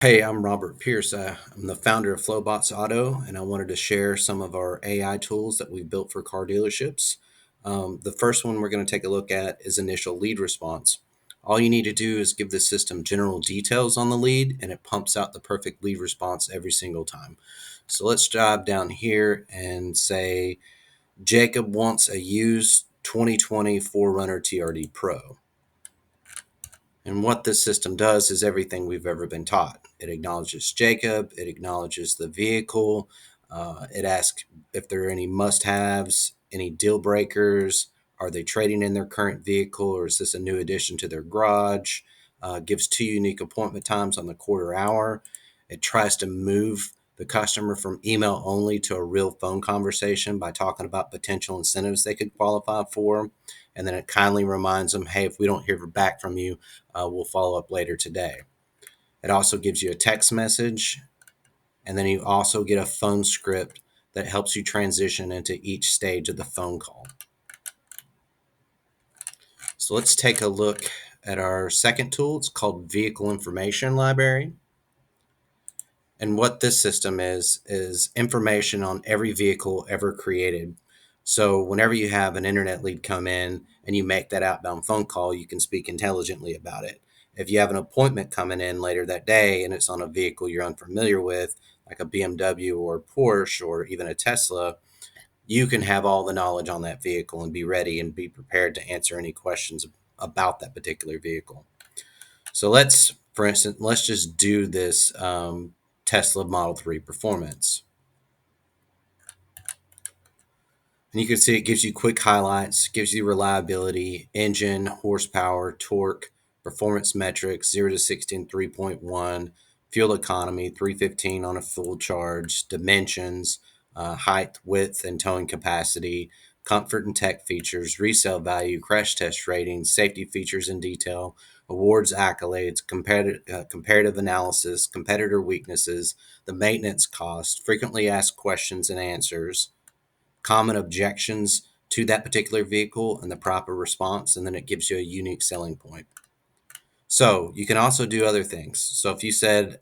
Hey, I'm Robert Pierce. I'm the founder of Flowbotsauto, and I wanted to share some of our AI tools that we've built for car dealerships. The first one we're going to take a look at is initial lead response. All you need to do is give the system general details on the lead, and it pumps out the perfect lead response every single time. So let's dive down here and say Jacob wants a used 2020 4Runner TRD Pro. And what this system does is everything we've ever been taught. It acknowledges Jacob, it acknowledges the vehicle, it asks if there are any must haves, any deal breakers, are they trading in their current vehicle, or is this a new addition to their garage? Gives two unique appointment times on the quarter hour. It tries to move the customer from email only to a real phone conversation by talking about potential incentives they could qualify for. And then it kindly reminds them, hey, if we don't hear back from you, we'll follow up later today. It also gives you a text message, and then you also get a phone script that helps you transition into each stage of the phone call. So let's take a look at our second tool. It's called Vehicle Information Library. And what this system is information on every vehicle ever created. So whenever you have an internet lead come in and you make that outbound phone call, you can speak intelligently about it. If you have an appointment coming in later that day and it's on a vehicle you're unfamiliar with, like a BMW or a Porsche or even a Tesla, you can have all the knowledge on that vehicle and be ready and be prepared to answer any questions about that particular vehicle. So for instance, let's just do this Tesla Model 3 performance. And you can see it gives you quick highlights, gives you reliability, engine, horsepower, torque, performance metrics, 0 to 60 in 3.1, fuel economy, 315 on a full charge, dimensions, height, width, and towing capacity, comfort and tech features, resale value, crash test ratings, safety features in detail, awards, accolades, comparative analysis, competitor weaknesses, the maintenance cost, frequently asked questions and answers, common objections to that particular vehicle and the proper response, and then it gives you a unique selling point. So you can also do other things. So if you said,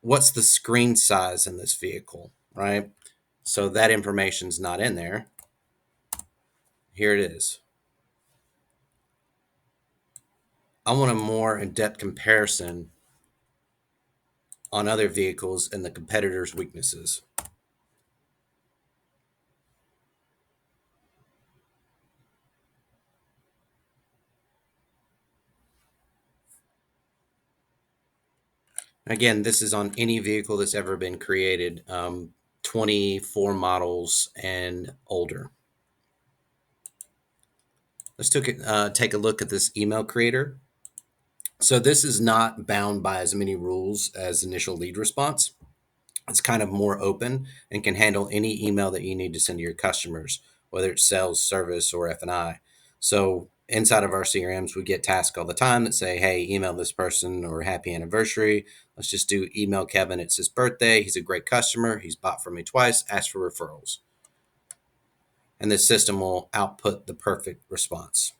what's the screen size in this vehicle, right? So that information's not in there. Here it is. I want a more in-depth comparison on other vehicles and the competitor's weaknesses. Again, this is on any vehicle that's ever been created, 24 models and older. Let's take a look at this email creator. So this is not bound by as many rules as initial lead response. It's kind of more open and can handle any email that you need to send to your customers, whether it's sales, service, or F&I. So inside of our CRMs, we get tasks all the time that say, hey, email this person or happy anniversary. Let's just do email Kevin. It's his birthday. He's a great customer. He's bought from me twice. Ask for referrals. And this system will output the perfect response.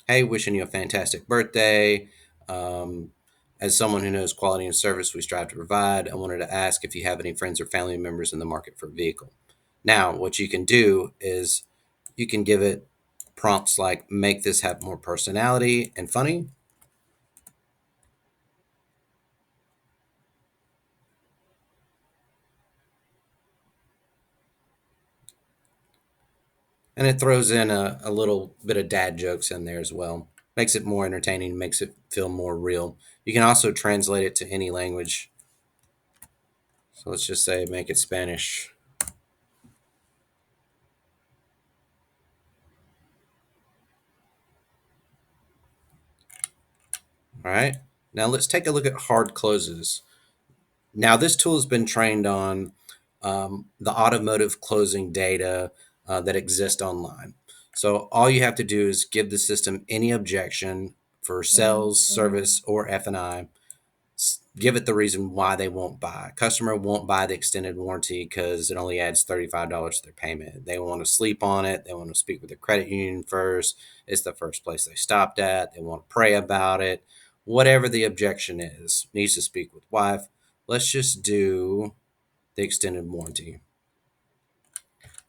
Hey, wishing you a fantastic birthday. As someone who knows quality and service we strive to provide, I wanted to ask if you have any friends or family members in the market for a vehicle. Now, what you can do is you can give it prompts like make this have more personality and funny. And it throws in a little bit of dad jokes in there as well. Makes it more entertaining, makes it feel more real. You can also translate it to any language. So let's just say make it Spanish. All right. Now let's take a look at hard closes. Now this tool has been trained on the automotive closing data that exists online. So all you have to do is give the system any objection for sales, service, or F&I. Give it the reason why they won't buy. Customer won't buy the extended warranty because it only adds $35 to their payment. They want to sleep on it. They want to speak with their credit union first. It's the first place they stopped at. They want to pray about it. whatever the objection is. Needs to speak with wife. Let's just do the extended warranty.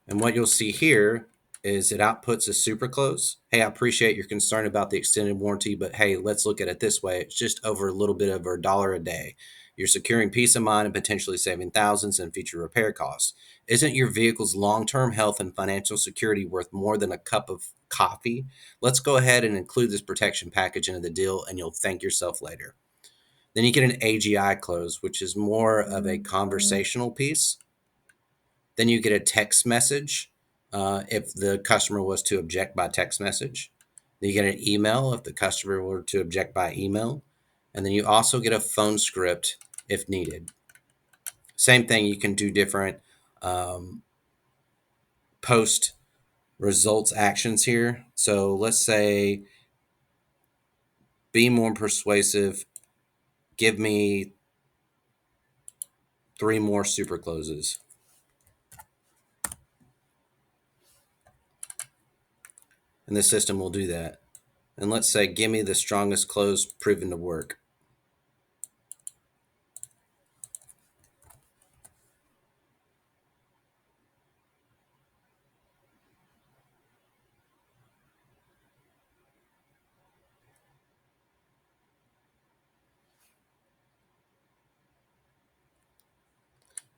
And what you'll see here is it outputs a super close. Hey, I appreciate your concern about the extended warranty, but hey, let's look at it this way. It's just over a little bit over $1 a day. You're securing peace of mind and potentially saving thousands in future repair costs. Isn't your vehicle's long-term health and financial security worth more than a cup of coffee? Let's go ahead and include this protection package into the deal, and you'll thank yourself later. Then you get an AGI close, which is more of a conversational piece. Then you get a text message if the customer was to object by text message. Then you get an email if the customer were to object by email. And then you also get a phone script if needed. Same thing, you can do different post results actions here. So let's say, be more persuasive, give me 3 more super closes. And the system will do that. And let's say, give me the strongest close proven to work.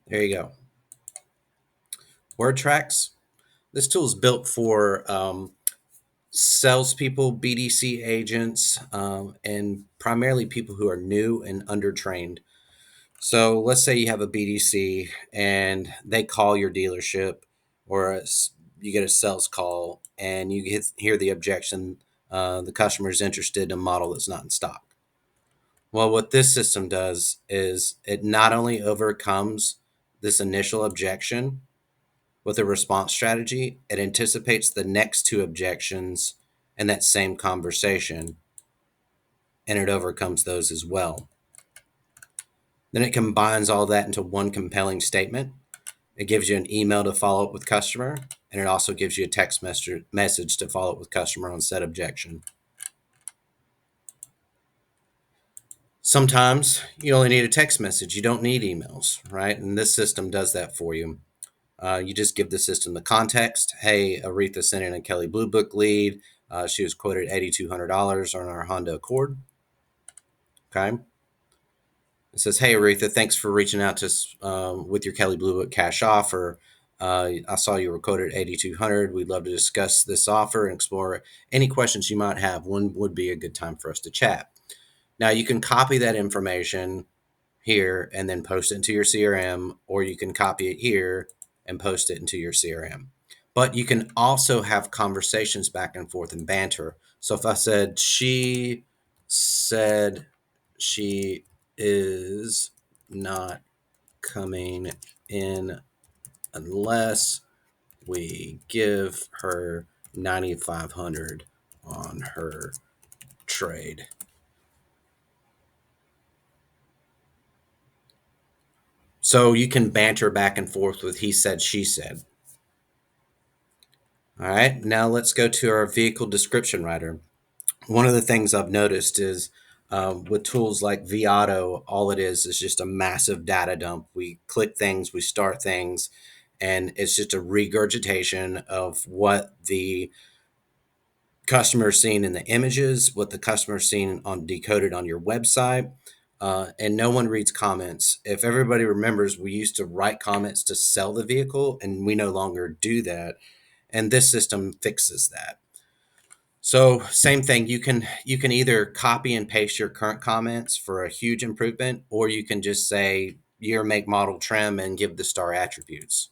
There you go. Word Tracks. This tool is built for salespeople, BDC agents, and primarily people who are new and undertrained. So let's say you have a BDC and they call your dealership, or you get a sales call and you hear the objection, the customer is interested in a model that's not in stock. Well, what this system does is it not only overcomes this initial objection with a response strategy, it anticipates the next 2 objections in that same conversation, and it overcomes those as well. Then it combines all that into one compelling statement. It gives you an email to follow up with customer, and it also gives you a text message to follow up with customer on said objection. Sometimes you only need a text message. You don't need emails, right? And this system does that for you. You just give the system the context. Hey, Aretha sent in a Kelley Blue Book lead. She was quoted $8,200 on our Honda Accord. Okay. It says, hey, Aretha, thanks for reaching out to us with your Kelley Blue Book cash offer. I saw you were quoted $8,200. We'd love to discuss this offer and explore any questions you might have. When would be a good time for us to chat? Now, you can copy that information here and then post it into your CRM, or you can copy it here and post it into your CRM. But you can also have conversations back and forth and banter. So if I said, she said she is not coming in unless we give her 9,500 on her trade. So you can banter back and forth with he said, she said. All right, now let's go to our vehicle description writer. One of the things I've noticed is with tools like vAuto, all it is just a massive data dump. We click things, we start things, and it's just a regurgitation of what the customer is seeing in the images, what the customer is seeing on decoded on your website, and no one reads comments. If everybody remembers, we used to write comments to sell the vehicle, and we no longer do that. And this system fixes that. So same thing, you can either copy and paste your current comments for a huge improvement, or you can just say year, make, model, trim, and give the star attributes.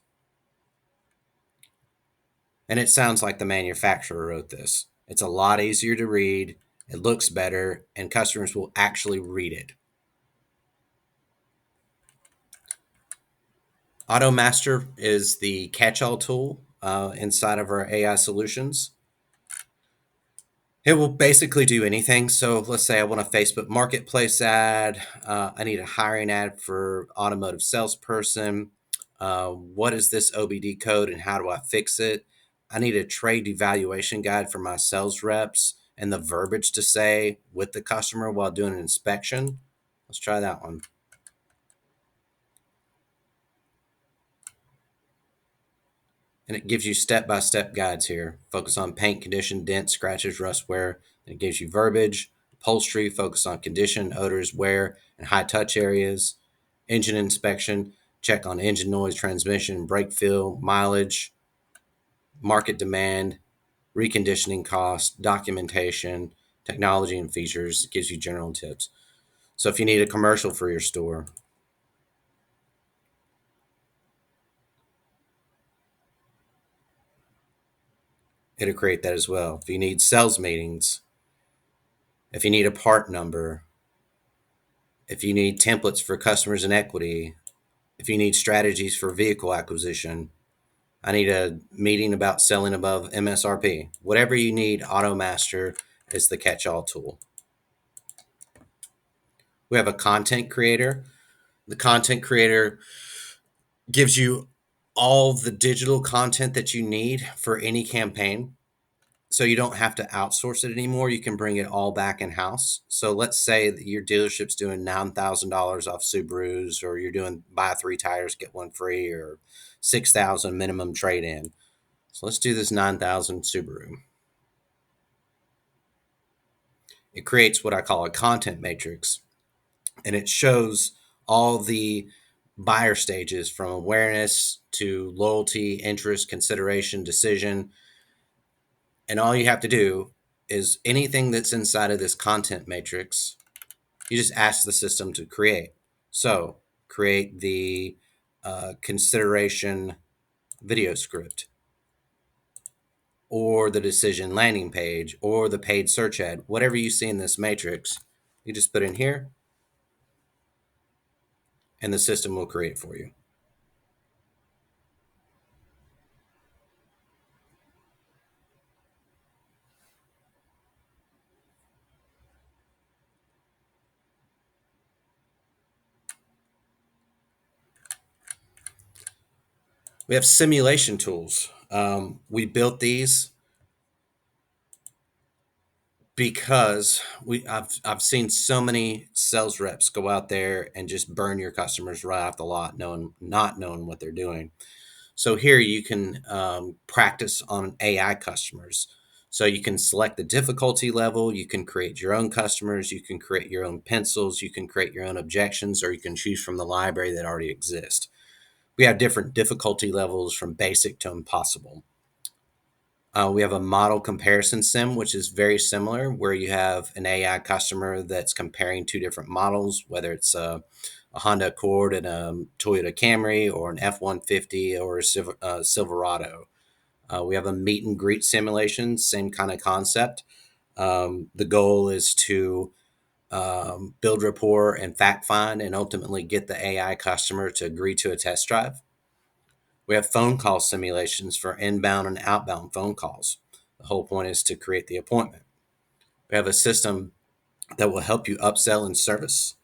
And it sounds like the manufacturer wrote this. It's a lot easier to read, it looks better, and customers will actually read it. AutoMaster is the catch-all tool inside of our AI solutions. It will basically do anything. So let's say I want a Facebook Marketplace ad. I need a hiring ad for automotive salesperson. What is this OBD code and how do I fix it? I need a trade evaluation guide for my sales reps and the verbiage to say with the customer while doing an inspection. Let's try that one. And it gives you step-by-step guides here. Focus on paint condition, dents, scratches, rust, wear. And it gives you verbiage. Upholstery, focus on condition, odors, wear, and high touch areas. Engine inspection, check on engine noise, transmission, brake feel, mileage, market demand, reconditioning cost, documentation, technology and features. It gives you general tips. So if you need a commercial for your store, it'll create that as well. If you need sales meetings, if you need a part number, if you need templates for customers and equity, if you need strategies for vehicle acquisition, I need a meeting about selling above MSRP. Whatever you need, AutoMaster is the catch-all tool. We have a content creator. The content creator gives you all the digital content that you need for any campaign. So you don't have to outsource it anymore. You can bring it all back in house. So let's say that your dealership's doing $9,000 off Subarus, or you're doing buy 3 tires, get 1 free, or 6,000 minimum trade in. So let's do this 9,000 Subaru. It creates what I call a content matrix, and it shows all the buyer stages from awareness to loyalty, interest, consideration, decision. And all you have to do is anything that's inside of this content matrix, you just ask the system to create. So create the consideration video script, or the decision landing page, or the paid search ad, whatever you see in this matrix, you just put in here and the system will create for you. We have simulation tools. We built these because I've seen so many sales reps go out there and just burn your customers right off the lot, not knowing what they're doing. So here you can practice on AI customers. So you can select the difficulty level, you can create your own customers, you can create your own pencils, you can create your own objections, or you can choose from the library that already exists. We have different difficulty levels from basic to impossible. We have a model comparison sim, which is very similar, where you have an AI customer that's comparing 2 different models, whether it's a Honda Accord and a Toyota Camry, or an F-150 or a Silverado. We have a meet and greet simulation, same kind of concept. The goal is to build rapport and fact find, and ultimately get the AI customer to agree to a test drive. We have phone call simulations for inbound and outbound phone calls. The whole point is to create the appointment. We have a system that will help you upsell and service.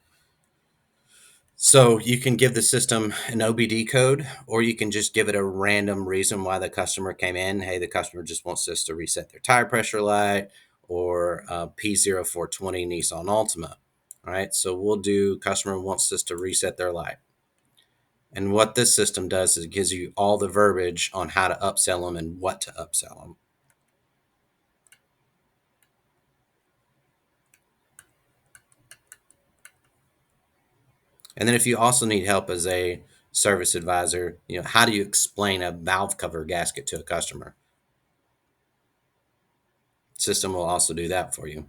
So you can give the system an OBD code, or you can just give it a random reason why the customer came in. Hey, the customer just wants us to reset their tire pressure light, or P0420 Nissan Altima. All right, so we'll do customer wants us to reset their light. And what this system does is it gives you all the verbiage on how to upsell them and what to upsell them. And then if you also need help as a service advisor, how do you explain a valve cover gasket to a customer? System will also do that for you.